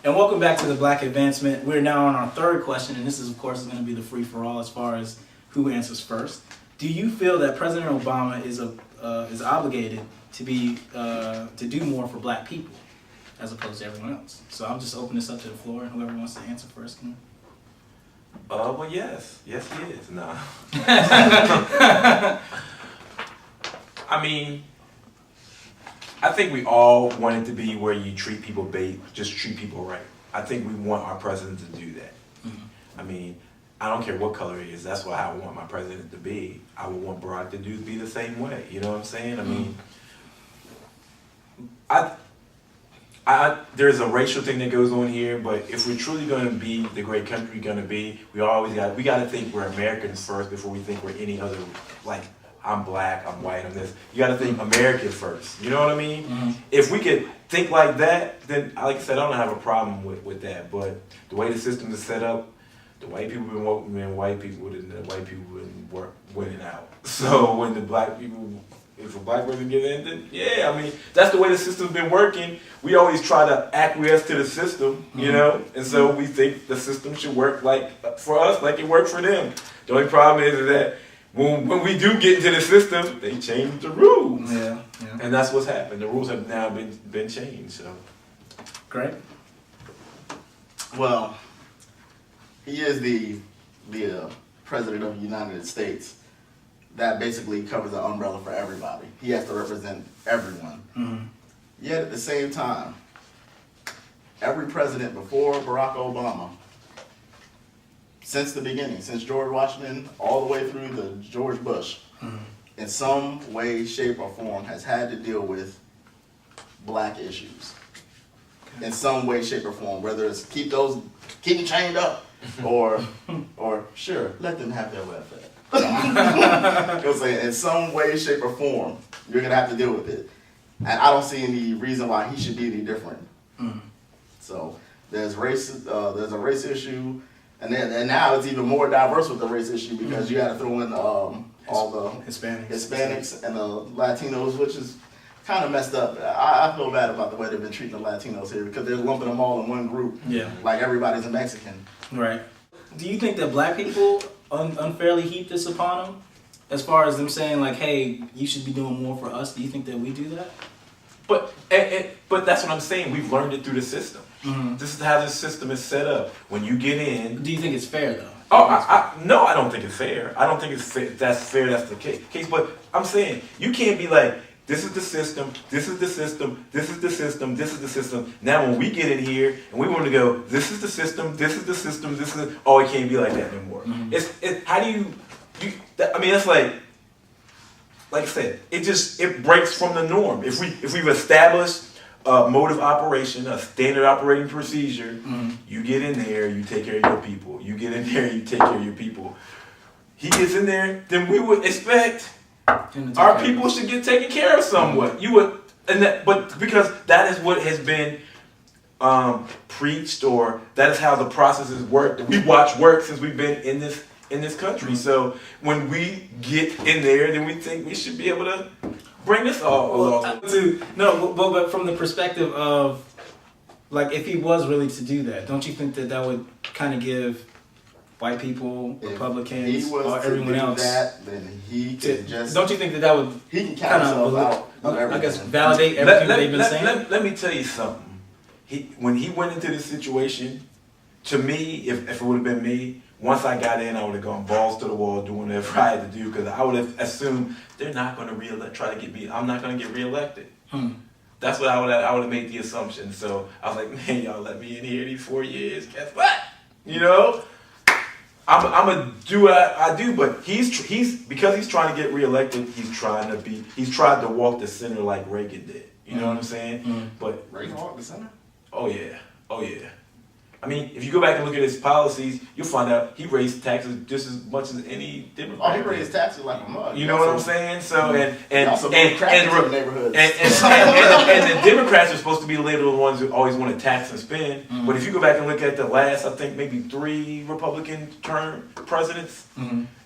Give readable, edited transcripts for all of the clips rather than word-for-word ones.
And welcome back to the Black Advancement. We're now on our third question, and this is, of course, going to be the free-for-all as far as who answers first. Do you feel that President Obama is obligated to do more for Black people as opposed to everyone else? So I'll just open this up to the floor, and whoever wants to answer first can. Well, yes. Yes, he is. Nah. I mean, I think we all want it to be where you treat people just treat people right. I think we want our president to do that. I mean, I don't care what color he is. That's what I want my president to be. I would want Barack to be the same way. You know what I'm saying? I mean, there's a racial thing that goes on here, but if we're truly going to be the great country we're going to be, we got to think we're Americans first before we think we're any other, like, I'm Black, I'm white, I'm this. You got to think American first. You know what I mean? Mm-hmm. If we could think like that, then, like I said, I don't have a problem with that. But the way the system is set up, the white people been voting in white people, and the white people been winning out. So when the Black people, if a Black person get in, then yeah, I mean, that's the way the system's been working. We always try to acquiesce to the system, you know? And so we think the system should work like for us, like it worked for them. The only problem is that when we do get into the system, they change the rules. Yeah. And that's what's happened. The rules have now been changed. So, Greg? Well, he is the president of the United States. That basically covers the umbrella for everybody. He has to represent everyone. Mm-hmm. Yet at the same time, every president before Barack Obama, since the beginning, since George Washington all the way through the George Bush, in some way, shape, or form has had to deal with Black issues. In some way, shape, or form, whether it's keep them chained up, or sure, let them have their welfare. You know what I'm saying? In some way, shape, or form, you're gonna have to deal with it. And I don't see any reason why he should be any different. So there's a race issue. And now it's even more diverse with the race issue because you got to throw in all the Hispanics and the Latinos, which is kind of messed up. I feel bad about the way they've been treating the Latinos here because they're lumping them all in one group. Yeah, like everybody's a Mexican. Right. Do you think that Black people unfairly heap this upon them, as far as them saying like, "Hey, you should be doing more for us"? Do you think that we do that? But that's what I'm saying. We've learned it through the system. Mm-hmm. This is how the system is set up. When you get in, do you think it's fair though? No, I don't think it's fair. I don't think it's fair. That's the case. But I'm saying you can't be like, this is the system. This is the system. This is the system. This is the system. Now when we get in here and we want to go, this is the system. This is the system. This is it can't be like that anymore. Mm-hmm. It's how do you I mean, it's like I said, it breaks from the norm. If we've established a mode of operation, a standard operating procedure, you get in there, you take care of your people. You get in there, you take care of your people. He gets in there, then we would expect our people should get taken care of somewhat. You would, but because that is what has been preached, or that is how the processes work. We watch work since we've been in this country. So when we get in there, then we think we should be able to bring this all along. But from the perspective of, like, if he was really to do that, don't you think that would kind of give white people, Republicans, or everyone else then he could just... Don't you think that would he can count himself out? I guess validate everything they've been saying? Let me tell you something. When he went into this situation, to me, if it would have been me, once I got in, I would have gone balls to the wall doing whatever I had to do because I would have assumed they're not going to try to get me. I'm not going to get reelected. That's what I would have made the assumption. So I was like, man, y'all let me in here these 4 years. Guess what? You know, I'm gonna do what I do. But he's because he's trying to get reelected. He's tried to walk the center like Reagan did. You know what I'm saying? But Reagan walked the center. Oh yeah. I mean, if you go back and look at his policies, you'll find out he raised taxes just as much as any Democrat. He raised taxes like a mug. You know what I'm saying? So and the Democrats are supposed to be labeled the ones who always want to tax and spend. Mm-hmm. But if you go back and look at the last, I think maybe 3 Republican term presidents,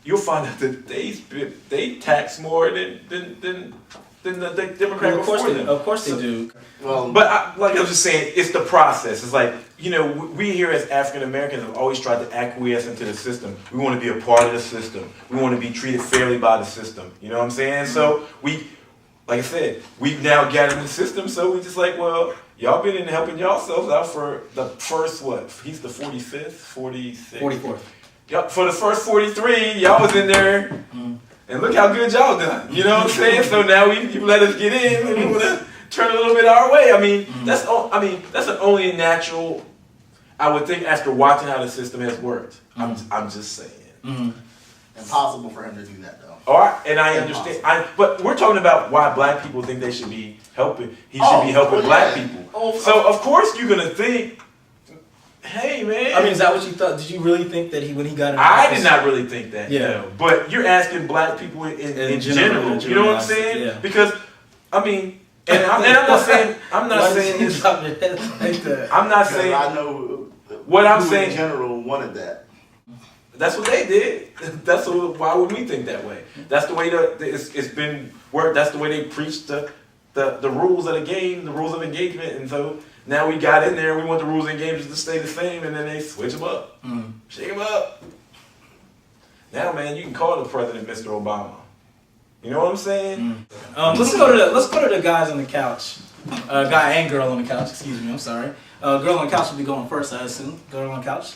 you'll find out that they tax more than than the Democrat Of course before they, them. of course they do. Well, But like I was just saying, it's the process. It's like, you know, we here as African Americans have always tried to acquiesce into the system. We want to be a part of the system. We want to be treated fairly by the system. You know what I'm saying? So we, like I said, we've now gotten in the system, so we just like, well, y'all been in helping yourselves out for the first, what? He's the 45th, 46th? 44th. Yep, for the first 43, y'all was in there, and look how good y'all done. You know what I'm saying? So now you let us get in, and we want to turn a little bit our way. I mean, that's an only natural. I would think after watching how the system has worked. I'm just saying. impossible for him to do that, though. All right, and I understand. But we're talking about why black people think they should be helping. He should be helping black people. So of course you're gonna think, hey man. I mean, is that what you thought? Did you really think that when he got in I office? did not really think that. Yeah. No. But you're asking black people in general. You know what I'm saying? Yeah. Because I mean, and I'm not saying this. Drop your head like that? I'm not Because saying I know what I'm who saying. in general wanted that. That's what they did. Why would we think that way? That's the way it's been worked. That's the way they preached the rules of the game, the rules of engagement. And so now we got in there and we want the rules of engagement to stay the same, and then they switch them up. Shake them up. Now, man, you can call the president Mr. Obama. You know what I'm saying? Let's go to the guys on the couch. Guy and girl on the couch. Excuse me. I'm sorry. Girl on the couch will be going first, I assume. Girl on the couch.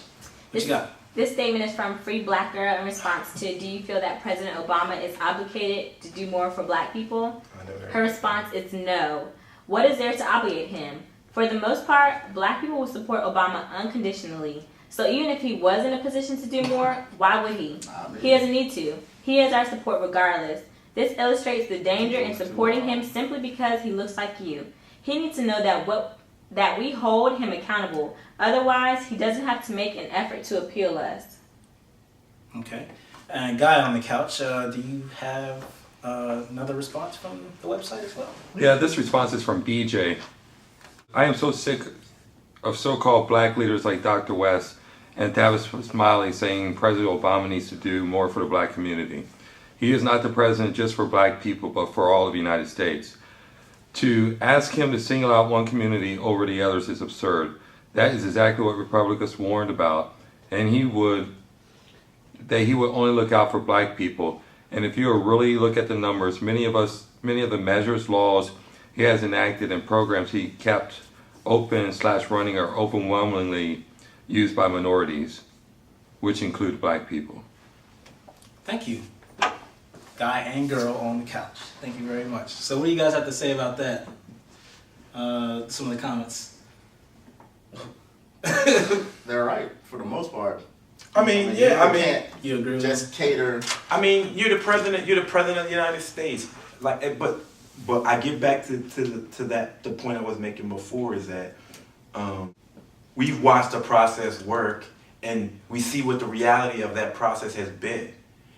What you got? This statement is from Free Black Girl in response to, do you feel that President Obama is obligated to do more for black people? Her response is no. What is there to obligate him? For the most part, black people will support Obama unconditionally. So even if he was in a position to do more, why would he? He doesn't need to. He has our support regardless. This illustrates the danger in supporting him simply because he looks like you. He needs to know that we hold him accountable. Otherwise, he doesn't have to make an effort to appeal us. Okay. And guy on the couch, do you have another response from the website as well? Yeah, this response is from BJ. I am so sick of so-called black leaders like Dr. West and Tavis Smiley saying President Obama needs to do more for the black community. He is not the president just for black people, but for all of the United States. To ask him to single out one community over the others is absurd. That is exactly what Republicans warned about, and he would only look out for black people. And if you really look at the numbers, many of the measures, laws he has enacted and programs he kept open/running are overwhelmingly used by minorities, which include black people. Thank you. Guy and girl on the couch. Thank you very much. So what do you guys have to say about that? Some of the comments. They're right for the most part. I mean, You agree with just cater. I mean, you're the president of the United States. Like, but I get back to the point I was making before is that we've watched the process work and we see what the reality of that process has been.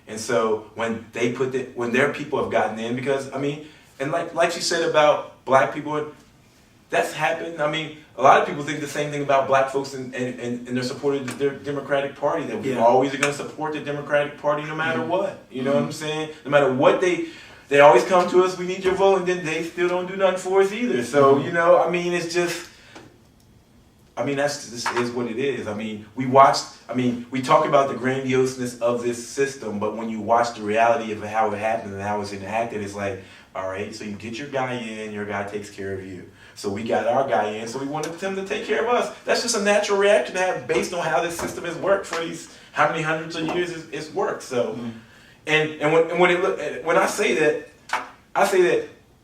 And so when their people have gotten in, because I mean, and like she said about black people, that's happened. I mean, a lot of people think the same thing about black folks and they're supporting their Democratic Party, that we always are going to support the Democratic Party no matter what. You know what I'm saying? No matter what they always come to us, we need your vote, and then they still don't do nothing for us either. So, you know, I mean, it's just, I mean, this is what it is. I mean, we talk about the grandioseness of this system, but when you watch the reality of how it happened and how it's enacted, it's like, all right, so you get your guy in, your guy takes care of you. So we got our guy in, so we wanted him to take care of us. That's just a natural reaction to have based on how this system has worked for these, how many hundreds of years it's worked. So, and when I say that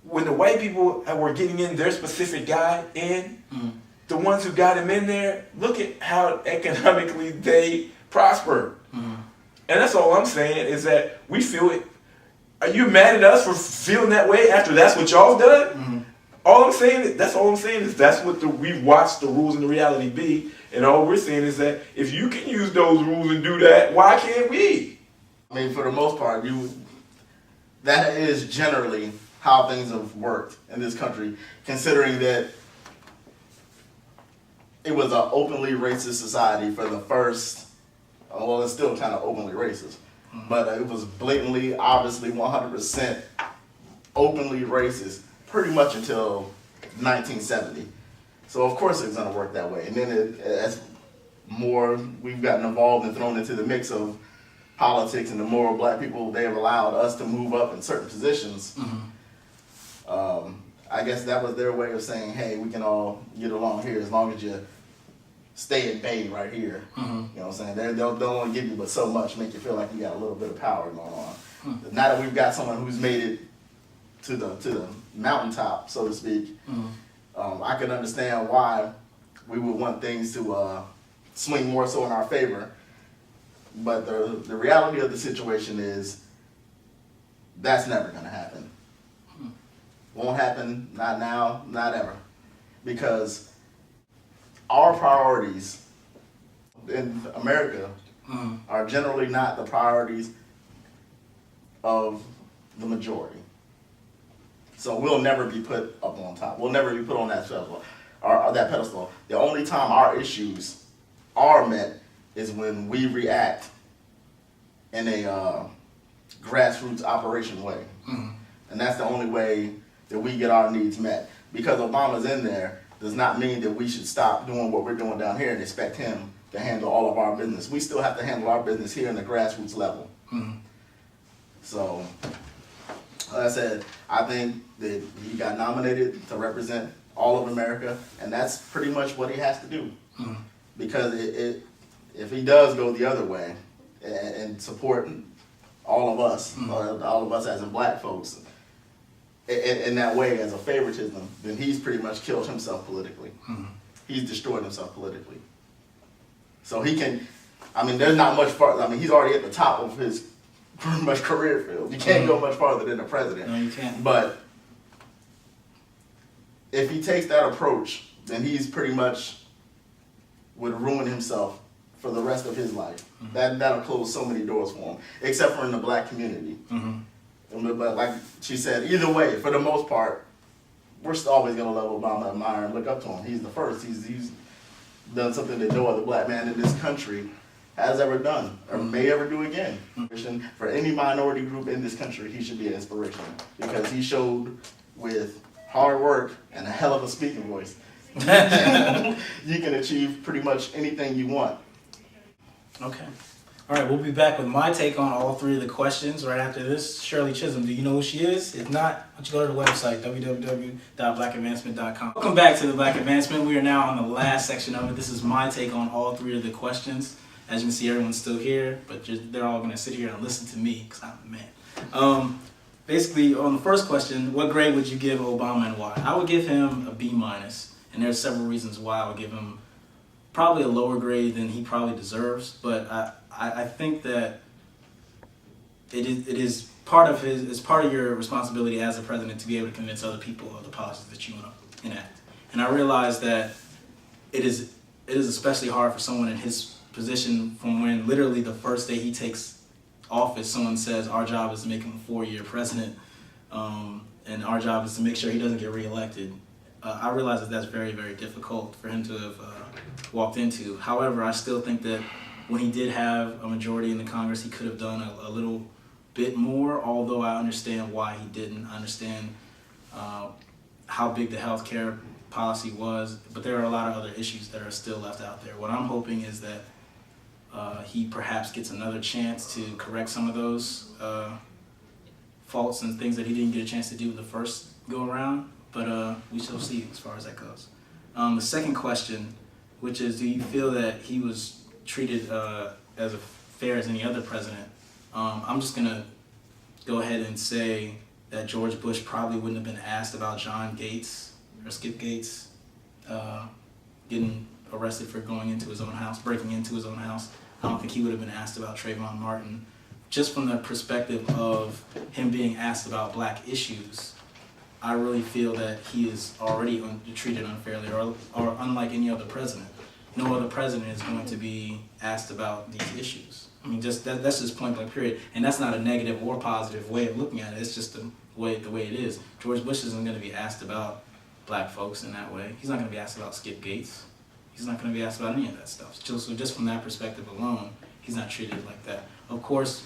when the white people were getting in their specific guy in, the ones who got him in there, look at how economically they prospered. And that's all I'm saying is that we feel it. Are you mad at us for feeling that way after that's what y'all done? All I'm saying is that's what we've watched the rules and the reality be, and all we're saying is that if you can use those rules and do that, why can't we? I mean, for the most part, that is generally how things have worked in this country, considering that it was an openly racist society for the first, well, it's still kind of openly racist, but it was blatantly, obviously, 100% openly racist pretty much until 1970. So of course it's going to work that way. And then as more we've gotten involved and thrown into the mix of politics, and the more black people they have allowed us to move up in certain positions, I guess that was their way of saying, hey, we can all get along here as long as you stay at bay right here. You know what I'm saying? They'll only give you but so much, make you feel like you got a little bit of power going on. Now that we've got someone who's made it to the mountaintop, so to speak, I can understand why we would want things to swing more so in our favor. But the reality of the situation is that's never going to happen. Won't happen, not now, not ever. Because our priorities in America are generally not the priorities of the majority. So we'll never be put up on top. We'll never be put on that pedestal. Or that pedestal. The only time our issues are met is when we react in a grassroots operation way. And that's the only way that we get our needs met. Because Obama's in there does not mean that we should stop doing what we're doing down here and expect him to handle all of our business. We still have to handle our business here in the grassroots level. So, like I said, I think that he got nominated to represent all of America, and that's pretty much what he has to do. Because if he does go the other way and support all of us, all of us as in black folks, in that way as a favoritism, then he's pretty much killed himself politically. He's destroyed himself politically. So he can, I mean, there's not much farther. I mean, he's already at the top of his pretty much career field. You can't go much farther than the president. No, you can't. But if he takes that approach, then he's pretty much would ruin himself for the rest of his life. That'll close so many doors for him, except for in the black community. But like she said, either way, for the most part, we're still always going to love Obama, admire, and look up to him. He's the first. He's done something that no other black man in this country has ever done or may ever do again. For any minority group in this country, he should be an inspiration because he showed with hard work and a hell of a speaking voice, you can achieve pretty much anything you want. Okay. All right, we'll be back with my take on all three of the questions right after this. Shirley Chisholm, do you know who she is? If not, why don't you go to the website, www.blackadvancement.com. Welcome back to the Black Advancement. We are now on the last section of it. This is my take on all three of the questions. As you can see, everyone's still here, but they're all going to sit here and listen to me because I'm the man. Basically, on the first question, what grade would you give Obama and why? I would give him a B-, and there's several reasons why I would give him probably a lower grade than he probably deserves, but I think that it is part of your responsibility as a president to be able to convince other people of the policies that you want to enact. And I realize that it is especially hard for someone in his position from when literally the first day he takes office, someone says our job is to make him a 4-year president, and our job is to make sure he doesn't get reelected. I realize that that's very, very difficult for him to have walked into. However, I still think that when he did have a majority in the Congress, he could have done a little bit more, although I understand why he didn't. I understand how big the health care policy was, but there are a lot of other issues that are still left out there. What I'm hoping is that he perhaps gets another chance to correct some of those faults and things that he didn't get a chance to do the first go around, but we shall see as far as that goes. The second question, which is, do you feel that he was treated as fair as any other president? I'm just going to go ahead and say that George Bush probably wouldn't have been asked about John Gates or Skip Gates getting arrested for going into his own house, breaking into his own house. I don't think he would have been asked about Trayvon Martin. Just from the perspective of him being asked about black issues, I really feel that he is already treated unfairly or unlike any other president. No other president is going to be asked about these issues. I mean, that's just point blank period. And that's not a negative or positive way of looking at it. It's just the way it is. George Bush isn't going to be asked about black folks in that way. He's not going to be asked about Skip Gates. He's not going to be asked about any of that stuff. So just from that perspective alone, he's not treated like that. Of course,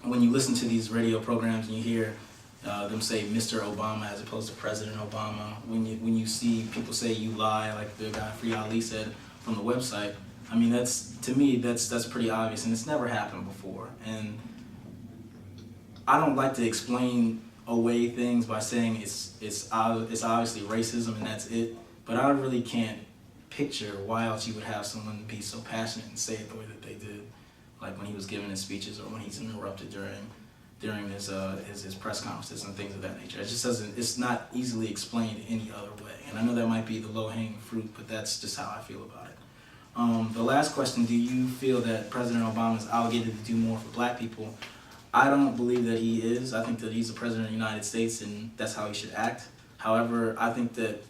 when you listen to these radio programs and you hear them say Mr. Obama as opposed to President Obama. When you see people say you lie, like the guy Free Ali said from the website, I mean, to me that's pretty obvious, and it's never happened before. And I don't like to explain away things by saying it's obviously racism and that's it. But I really can't picture why else you would have someone be so passionate and say it the way that they did, like when he was giving his speeches or when he's interrupted during his press conferences and things of that nature. It just doesn't. It's not easily explained any other way. And I know that might be the low-hanging fruit, but that's just how I feel about it. The last question: do you feel that President Obama is obligated to do more for Black people? I don't believe that he is. I think that he's the President of the United States, and that's how he should act. However, I think that,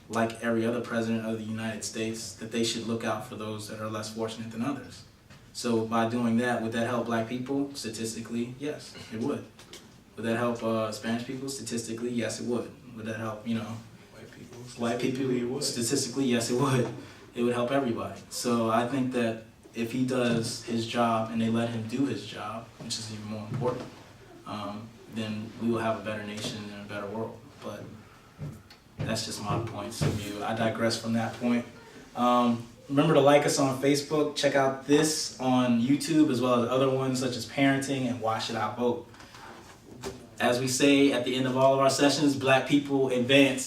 like every other president of the United States, that they should look out for those that are less fortunate than others. So by doing that, would that help Black people? Statistically, yes, it would. Would that help Spanish people? Statistically, yes, it would. Would that help, white people? Statistically, yes, it would. It would help everybody. So I think that if he does his job and they let him do his job, which is even more important, then we will have a better nation and a better world. But that's just my points of view. I digress from that point. Remember to like us on Facebook. Check out this on YouTube as well as other ones such as Parenting and Why Should I Vote? As we say at the end of all of our sessions, Black people advance.